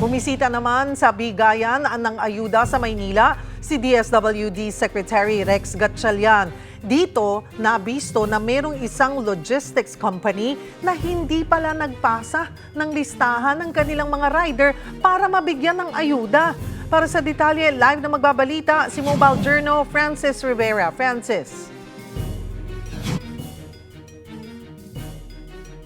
Bumisita naman sa bigayan ng ayuda sa Maynila si DSWD Secretary Rex Gatchalian. Dito, nabisto na merong isang logistics company na hindi pala nagpasa ng listahan ng kanilang mga rider para mabigyan ng ayuda. Para sa detalye, live na magbabalita si Mobile Journal Francis Rivera. Francis.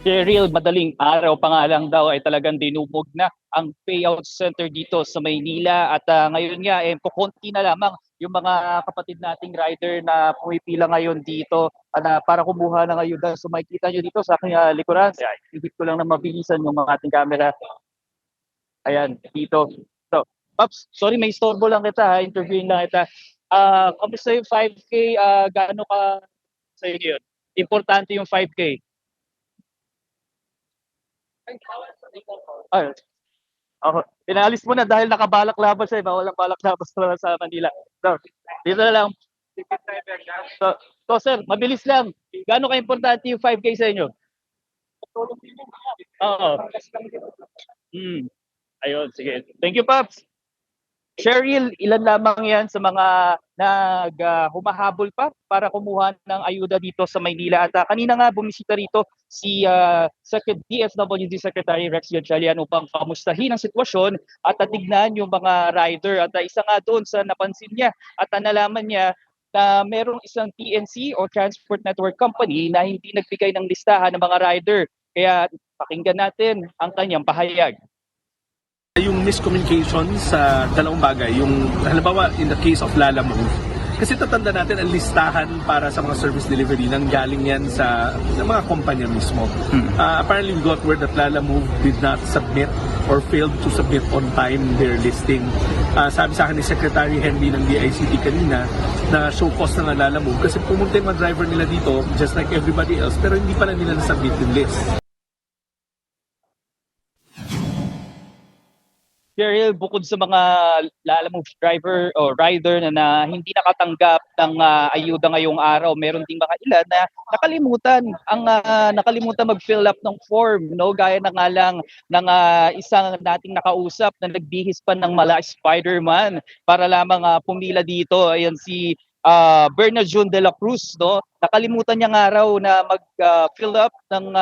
Cheryl, madaling araw pa nga lang daw ay talagang dinubog na ang payout center dito sa Maynila at ngayon nga kukunti na lamang yung mga kapatid nating rider na pumipila ngayon dito para kumuha ng ayuda. So makikita nyo dito sa aking likuran, higit ko lang na mabilisan yung mga ating camera. Ayan, dito. So, Pops, sorry may istorbo lang kita, interviewin lang kita. Kamusta yung 5K, gaano ka sa inyo yun? Importante yung 5K. Ay, ako. Pinalis mo na dahil nakabalak labas siya. Walang balak labas na sa Manila. So, dito na lang. So sir, mabilis lang. Gaano ka-importante yung 5K sa inyo? Oo. Ayun, sige. Thank you, Pops. Cheryl, ilan lamang yan sa mga humahabol pa para kumuha ng ayuda dito sa Maynila. At kanina nga bumisita rito si DSWD Secretary Rex Gatchalian upang kamustahin ang sitwasyon at tignan yung mga rider. At isa nga doon sa napansin niya at nalaman niya na merong isang TNC o Transport Network Company na hindi nagbigay ng listahan ng mga rider. Kaya pakinggan natin ang kanyang pahayag. Yung miscommunication sa dalawang bagay, yung halimbawa in the case of Lalamove, kasi tatanda natin ang listahan para sa mga service delivery nang galing yan sa mga kumpanya mismo. Apparently we got word that Lalamove did not submit or failed to submit on time their listing. Sabi sa akin ni Secretary Henry ng DICT kanina na show cause na nga Lalamove kasi pumunta yung mga driver nila dito just like everybody else pero hindi pala nila nasubmit yung list. Cheryl, bukod sa mga Lalamove driver o rider na hindi nakatanggap ng ayuda ngayong araw, meron ding mga ilan na nakalimutan mag-fill up ng form, no? Gaya na nga lang ng isang nating nakausap na nagbihis pa ng mala Spider-Man para lamang pumila dito. Ayan si Bernard June de la Cruz, no? Nakalimutan niya nga raw na mag-fill up ng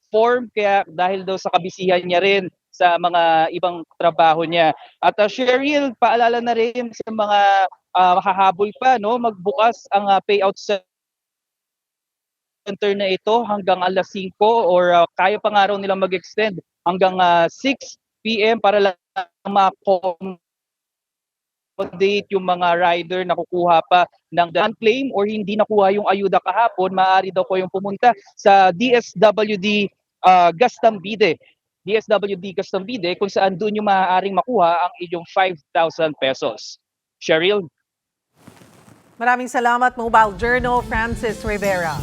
form kaya dahil daw sa kabisihan niya rin sa mga ibang trabaho niya. At Cheryl, paalala na rin sa mga hahabol pa, no, magbukas ang payout center na ito hanggang alas 5 or kaya pa nga raw nilang mag-extend hanggang 6 PM para lang ma-accommodate yung mga rider na kukuha pa ng unclaim or hindi nakuha yung ayuda kahapon. Maaari daw po yung pumunta sa DSWD Gastambide kung saan doon yung maaaring makuha ang inyong 5,000 pesos. Cheryl? Maraming salamat, Mobile Journal Francis Rivera.